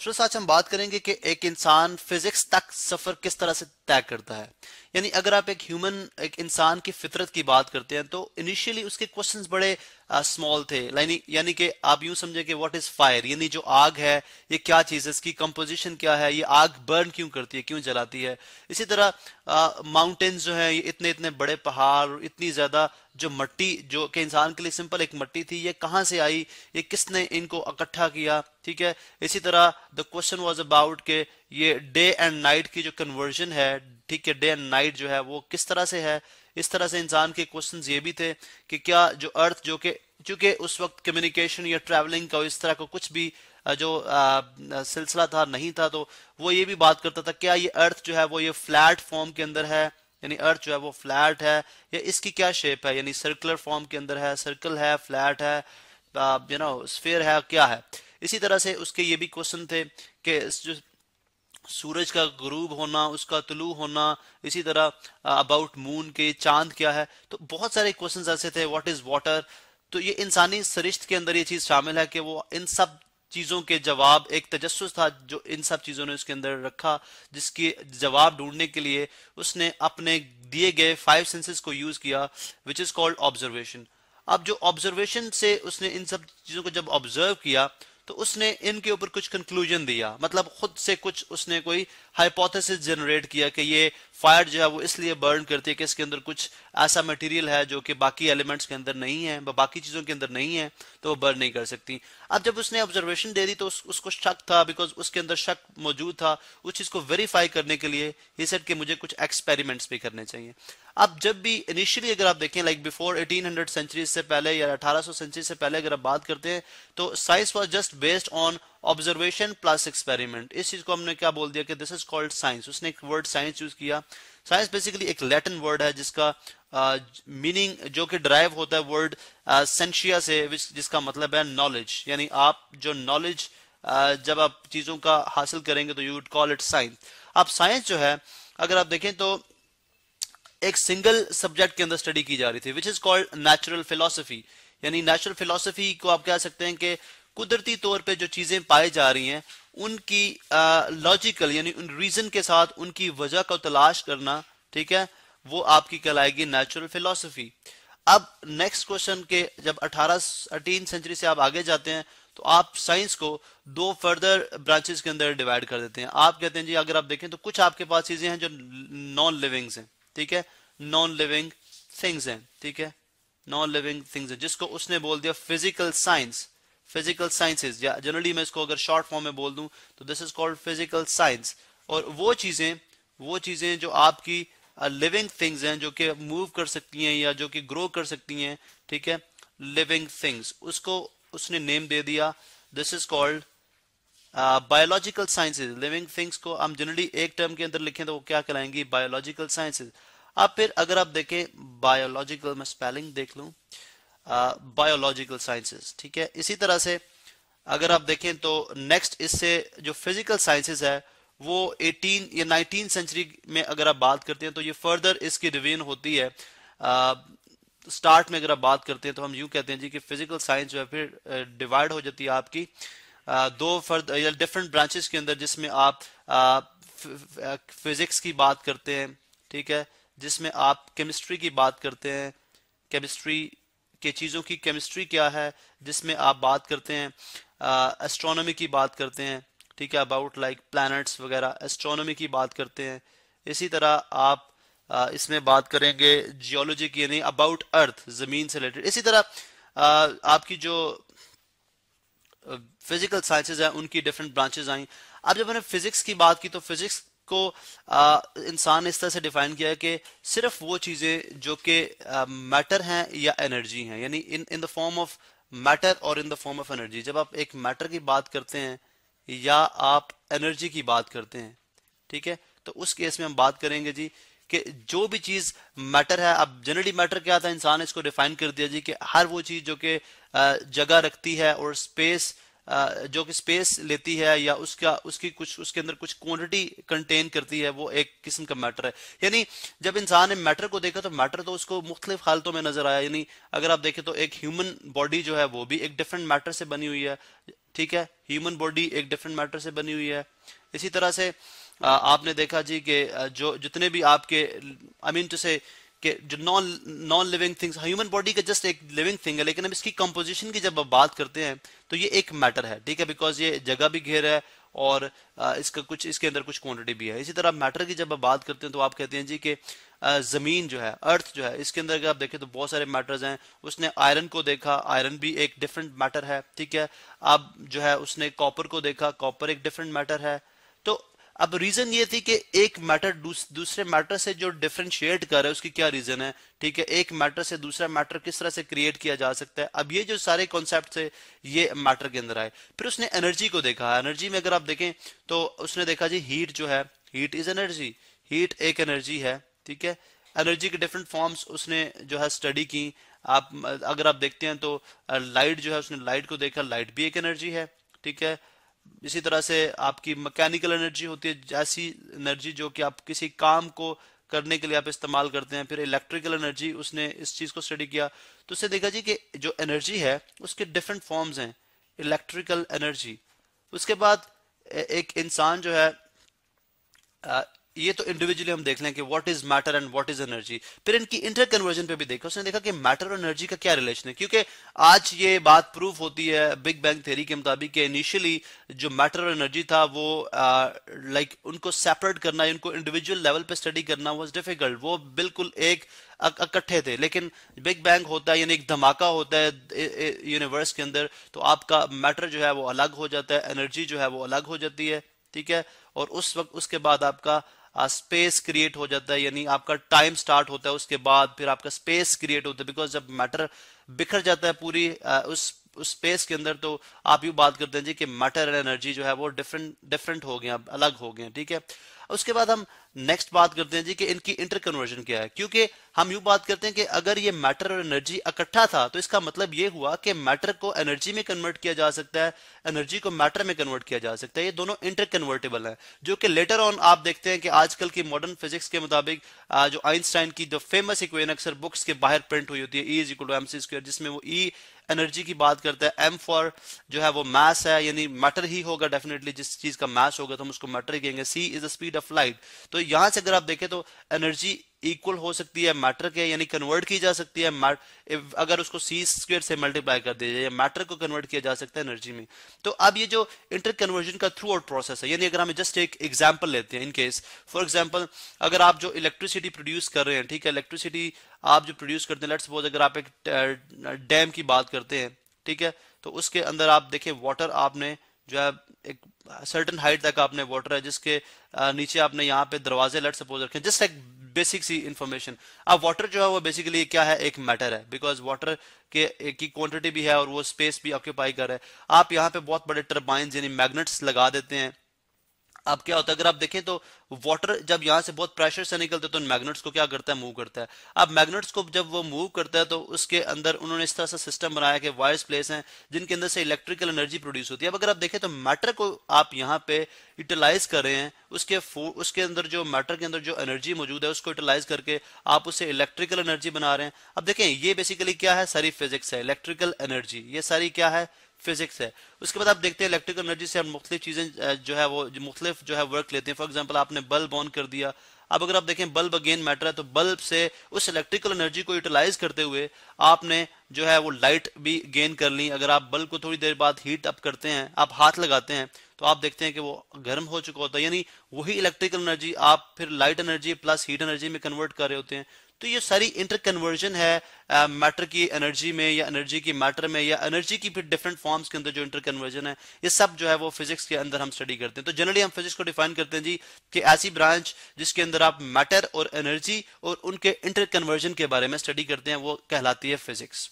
Students आज हम बात करेंगे कि एक इंसान फिजिक्स तक सफर किस तरह से तय करता है। यानी अगर आप एक इंसान की फितरत की बात करते हैं तो इनिशियली उसके क्वेश्चंस बड़े स्मॉल थे। यानी कि आप यूं समझे कि व्हाट इज फायर, यानी जो आग है ये क्या चीज है, इसकी कंपोजिशन क्या है, ये आग बर्न क्यों करती है, क्यों जलाती है। इसी तरह माउंटेन्स जो है, ये इतने इतने बड़े पहाड़, इतनी ज्यादा जो मिट्टी जो कि इंसान के लिए सिंपल एक मिट्टी थी, ये कहाँ से आई, ये किसने इनको इकट्ठा किया। ठीक है, इसी तरह द क्वेश्चन वाज अबाउट के ये डे एंड नाइट की जो कन्वर्जन है, ठीक है, डे एंड नाइट जो है वो किस तरह से है। इस तरह से इंसान के क्वेश्चंस ये भी थे कि क्या जो अर्थ जो कि चूंकि उस वक्त कम्युनिकेशन या ट्रैवलिंग का इस तरह का कुछ भी जो सिलसिला था नहीं था, तो वो ये भी बात करता था क्या ये अर्थ जो है वो ये फ्लैट फॉर्म के अंदर है, यानी अर्थ जो है वो फ्लैट है, या इसकी क्या शेप है, यानी सर्कुलर फॉर्म के अंदर है, सर्कल है, फ्लैट है, स्फीयर है, क्या है। इसी तरह से उसके ये भी क्वेश्चन थे कि जो सूरज का गुरूब होना, उसका तुलू होना, इसी तरह अबाउट मून के चांद क्या है। तो बहुत सारे क्वेश्चंस ऐसे थे, व्हाट इज वाटर। तो ये इंसानी सरिश्त के अंदर ये चीज शामिल है कि वो इन सब चीजों के जवाब, एक तजस्सुस था जो इन सब चीजों ने उसके अंदर रखा, जिसके जवाब ढूंढने के लिए उसने अपने दिए गए 5 सेंसेस को यूज किया, विच इज कॉल्ड ऑब्जर्वेशन। अब जो ऑब्जर्वेशन से उसने इन सब चीजों को जब ऑब्जर्व किया तो उसने इनके ऊपर कुछ कंक्लूजन दिया, मतलब खुद से कुछ उसने कोई हाइपोथेसिस जनरेट किया कि ये फायर जो है वो इसलिए बर्न करती है कि इसके अंदर कुछ ऐसा मटेरियल है जो कि बाकी एलिमेंट्स के अंदर नहीं है, बाकी चीजों के अंदर नहीं है, तो वो बर्न नहीं कर सकती। अब जब उसने ऑब्जर्वेशन दे दी तो उसको शक था, बिकॉज उसके अंदर शक मौजूद था। उस चीज को वेरीफाई करने के लिए ही सेड कि मुझे कुछ एक्सपेरिमेंट्स भी करने चाहिए। अब जब भी इनिशियली अगर आप देखें लाइक बिफोर 1800 सेंचुरी से पहले या 1800 सेंचुरी से पहले अगर आप बात करते हैं तो science was just based on observation plus experiment. इस चीज को हमने क्या बोल दिया कि दिस इज कॉल्ड साइंस। उसने एक वर्ड साइंस यूज किया। साइंस बेसिकली एक लैटिन वर्ड है जिसका मीनिंग जो कि डिराइव होता है वर्ड सेंशिया से, जिसका मतलब है नॉलेज। यानी आप जो नॉलेज जब आप चीजों का हासिल करेंगे तो you would call it science. अब साइंस जो है अगर आप देखें तो एक सिंगल सब्जेक्ट के अंदर स्टडी की जा रही थी, which is called natural philosophy. यानी नेचुरल फिलोसफी को आप कह सकते हैं कि कुदरती तौर पे जो चीजें पाई जा रही हैं उनकी लॉजिकल यानी उन रीजन के साथ उनकी वजह को तलाश करना, ठीक है, वो आपकी कहलाएगी नेचुरल फिलोसफी। अब नेक्स्ट क्वेश्चन के जब 18 सेंचुरी से आप आगे जाते हैं तो आप साइंस को 2 फर्दर ब्रांचेस के अंदर डिवाइड कर देते हैं। आप कहते हैं जी अगर आप देखें तो कुछ आपके पास चीजें हैं जो नॉन लिविंग्स हैं, ठीक है, नॉन लिविंग थिंग्स हैं, ठीक है, नॉन लिविंग थिंग्स हैं, जिसको उसने बोल दिया फिजिकल साइंस, फिजिकल साइंसेज, या जनरली मैं इसको अगर शॉर्ट फॉर्म में बोल दूं तो this is called physical science. और वो चीजें जो आपकी लिविंग थिंग्स हैं, जो कि मूव कर सकती हैं या जो कि ग्रो कर सकती हैं, ठीक है, लिविंग थिंग्स, उसको उसने नेम दे दिया, this is called biological sciences. Living things को हम जनरली एक टर्म के अंदर लिखें तो वो क्या कहलाएंगी, बायोलॉजिकल साइंसेज। अब फिर अगर आप देखें बायोलॉजिकल, मैं स्पेलिंग देख लूं, बायोलॉजिकल साइंसेज, ठीक है। इसी तरह से अगर आप देखें तो नेक्स्ट इससे जो फिजिकल साइंसेज है वो 18 या 19 सेंचुरी में अगर आप बात करते हैं तो ये फर्दर इसकी डिवीजन होती है। स्टार्ट में अगर आप बात करते हैं तो हम यूं कहते हैं जी कि फिजिकल साइंस जो है फिर डिवाइड हो जाती है आपकी 2 फर्द या डिफरेंट ब्रांचेस के अंदर, जिसमें आप फिजिक्स की बात करते हैं, ठीक है, जिसमें आप केमिस्ट्री की बात करते हैं, केमिस्ट्री के चीज़ों की केमिस्ट्री क्या है, जिसमें आप बात करते हैं एस्ट्रोनॉमी की बात करते हैं, ठीक है, अबाउट लाइक प्लैनेट्स वगैरह, एस्ट्रोनॉमी की बात करते हैं। इसी तरह आप इसमें बात करेंगे जियोलॉजी की, यानी अबाउट अर्थ, जमीन से रिलेटेड। इसी तरह आपकी जो फिजिकल साइंसेज है उनकी डिफरेंट ब्रांचेस आई। अब जब मैंने फिजिक्स की बात की तो फिजिक्स को इंसान ने इस तरह से डिफाइन किया है कि सिर्फ वो चीजें जो कि मैटर हैं या एनर्जी हैं, यानी in the form of matter और in the form of energy. जब आप एक मैटर की बात करते हैं या आप एनर्जी की बात करते हैं, ठीक है, तो उस केस में हम बात करेंगे जी कि जो भी चीज मैटर है। अब जनरली मैटर क्या था, इंसान इसको डिफाइन कर दिया जी कि हर वो चीज जो कि जगह रखती है और स्पेस जो कि स्पेस लेती है या उसकी कुछ उसके अंदर कुछ क्वांटिटी कंटेन करती है, वो एक किस्म का मैटर है। यानी जब इंसान ने मैटर को देखा तो मैटर तो उसको मुख्तलिफ हालतों में नजर आया। यानी अगर आप देखें तो एक ह्यूमन बॉडी जो है वो भी एक डिफरेंट मैटर से बनी हुई है, ठीक है, ह्यूमन बॉडी एक डिफरेंट मैटर से बनी हुई है। इसी तरह से आपने देखा जी कि जो जितने भी आपके आई मीन टू से कि जो non living things, human body का जस्ट एक लिविंग थिंग है, लेकिन हम इसकी कंपोजिशन की जब आप बात करते हैं तो ये एक मैटर है, ठीक है, बिकॉज ये जगह भी घेर है और इसका कुछ इसके अंदर कुछ क्वांटिटी भी है। इसी तरह मैटर की जब आप बात करते हैं तो आप कहते हैं जी कि जमीन जो है, अर्थ जो है, इसके अंदर अगर आप देखें तो बहुत सारे मैटर्स हैं। उसने आयरन को देखा, आयरन भी एक डिफरेंट मैटर है, ठीक है। अब जो है उसने कॉपर को देखा, कॉपर एक डिफरेंट मैटर है। तो अब रीजन ये थी कि एक मैटर दूसरे मैटर से जो डिफरेंशिएट कर रहा है उसकी क्या रीजन है, ठीक है, एक मैटर से दूसरा मैटर किस तरह से क्रिएट किया जा सकता है। अब ये जो सारे कॉन्सेप्ट थे ये मैटर के अंदर आए। फिर उसने एनर्जी को देखा। एनर्जी में अगर आप देखें तो उसने देखा जी हीट जो है, हीट इज एनर्जी, हीट एक एनर्जी है, ठीक है। एनर्जी के डिफरेंट फॉर्म्स उसने जो है स्टडी की। आप अगर आप देखते हैं तो लाइट जो है, उसने लाइट को देखा, लाइट भी एक एनर्जी है, ठीक है। इसी तरह से आपकी मैकेनिकल एनर्जी होती है, ऐसी एनर्जी जो कि आप किसी काम को करने के लिए आप इस्तेमाल करते हैं। फिर इलेक्ट्रिकल एनर्जी, उसने इस चीज को स्टडी किया तो उसने देखा जी कि जो एनर्जी है उसके डिफरेंट फॉर्म्स हैं, इलेक्ट्रिकल एनर्जी। उसके बाद एक इंसान जो है ये तो इंडिविजुअली हम देख लें कि what is matter and what is energy. फिर इनकी इंटर कन्वर्जन पे भी देखा, उसने देखा कि मैटर और एनर्जी का क्या रिलेशन है, क्योंकि आज ये बात प्रूफ होती है बिग बैंग थ्योरी के मुताबिक कि इनिशियली जो मैटर और एनर्जी था वो लाइक उनको सेपरेट करना, उनको इंडिविजुअल लेवल पे स्टडी करना वाज डिफिकल्ट। वो बिल्कुल एक इकट्ठे थे, लेकिन बिग बैंग होता है यानी एक धमाका होता है यूनिवर्स के अंदर, तो आपका मैटर जो है वो अलग हो जाता है, एनर्जी जो है वो अलग हो जाती है, ठीक है। और उस वक्त उसके बाद आपका स्पेस क्रिएट हो जाता है, यानी आपका टाइम स्टार्ट होता है, उसके बाद फिर आपका स्पेस क्रिएट होता है। बिकॉज जब मैटर बिखर जाता है पूरी उस स्पेस के अंदर तो आप यूं बात करते हैं जी कि मैटर एंड एनर्जी जो है वो डिफरेंट हो गए, अलग हो गए, ठीक है। उसके बाद हम नेक्स्ट बात करते हैं जी कि इनकी इंटर कन्वर्जन क्या है, क्योंकि हम यूं बात करते हैं कि अगर ये मैटर और एनर्जी इकट्ठा था तो इसका मतलब ये हुआ कि मैटर को एनर्जी में कन्वर्ट किया जा सकता है, एनर्जी को मैटर में कन्वर्ट किया जा सकता है। ये दोनों इंटर कन्वर्टेबल है, जो कि लेटर ऑन आप देखते हैं कि आजकल की मॉडर्न फिजिक्स के मुताबिक जो आइंस्टाइन की जो फेमस इक्वेशन अक्सर बुक्स के बाहर प्रिंट हुई होती है, E = mc², जिसमें वो E एनर्जी की बात करता है, M फॉर जो है वो मास है, यानी मैटर ही होगा डेफिनेटली, जिस चीज का मास होगा तो हम उसको मैटर ही कहेंगे। C is the speed of light. तो यहां से अगर आप देखें तो एनर्जी इक्वल हो सकती है मैटर के, यानी कन्वर्ट की जा सकती है अगर उसको c² से मल्टीप्लाई कर दिया जाए, मैटर को कन्वर्ट किया जा सकता है एनर्जी में। तो अब ये जो इंटर कन्वर्जन का थ्रू आउट प्रोसेस है, यानी अगर हम जस्ट एक एग्जांपल लेते हैं, इन केस फॉर एग्जांपल अगर आप जो इलेक्ट्रिसिटी प्रोड्यूस कर रहे हैं, ठीक है, इलेक्ट्रिसिटी आप जो प्रोड्यूस करते हैं, लेट्स सपोज अगर आप एक डैम की बात करते हैं, ठीक है, तो उसके अंदर आप देखें वाटर आपने जो है एक सर्टेन हाइट तक आपने वाटर है, जिसके नीचे आपने यहाँ पे दरवाजे लेट्स सपोज रखें, जस्ट एक बेसिक सी इंफॉर्मेशन। अब वाटर जो है वो बेसिकली क्या है, एक मैटर है, बिकॉज वाटर के की क्वांटिटी भी है और वो स्पेस भी ऑक्यूपाई कर रहा है। आप यहाँ पे बहुत बड़े टर्बाइंस यानी मैग्नेट्स लगा देते हैं। अब क्या होता है अगर आप देखें तो वाटर जब यहां से बहुत प्रेशर से निकलता है तो मैग्नेट्स को क्या करता है, मूव करता है। अब मैग्नेट्स को जब वो मूव करता है तो उसके अंदर उन्होंने इस तरह से सिस्टम बनाया कि वायर्स प्लेस हैं जिनके अंदर से इलेक्ट्रिकल एनर्जी प्रोड्यूस होती है। अब अगर आप देखें तो मैटर को आप यहाँ पे यूटिलाइज कर रहे हैं, उसके अंदर जो मैटर के अंदर जो एनर्जी मौजूद है उसको यूटिलाइज करके आप उससे इलेक्ट्रिकल एनर्जी बना रहे हैं। अब देखें ये बेसिकली क्या है, सारी फिजिक्स है, इलेक्ट्रिकल एनर्जी, ये सारी क्या है, फिजिक्स है। उसके बाद आप देखते हैं इलेक्ट्रिकल एनर्जी से हम मुख्तलिफ चीजें जो है वो मुख्तलिफ जो है वर्क लेते हैं। फॉर एग्जांपल आपने बल्ब ऑन कर दिया, अब अगर आप देखें बल्ब अगेन मैटर है, तो बल्ब से उस इलेक्ट्रिकल एनर्जी को यूटिलाइज करते हुए आपने जो है वो लाइट भी गेन कर ली। अगर आप बल्ब को थोड़ी देर बाद हीट अप करते हैं, आप हाथ लगाते हैं, तो आप देखते हैं कि वो गर्म हो चुका होता है, यानी वही इलेक्ट्रिकल एनर्जी आप फिर light energy plus heat energy में कन्वर्ट कर रहे होते हैं। तो ये सारी इंटर कन्वर्जन है मैटर की एनर्जी में या एनर्जी की मैटर में या एनर्जी की फिर डिफरेंट फॉर्म्स के अंदर जो इंटर कन्वर्जन है, ये सब जो है वो फिजिक्स के अंदर हम स्टडी करते हैं। तो जनरली हम फिजिक्स को डिफाइन करते हैं जी कि ऐसी ब्रांच जिसके अंदर आप मैटर और एनर्जी और उनके इंटर कन्वर्जन के बारे में स्टडी करते हैं वो कहलाती है फिजिक्स।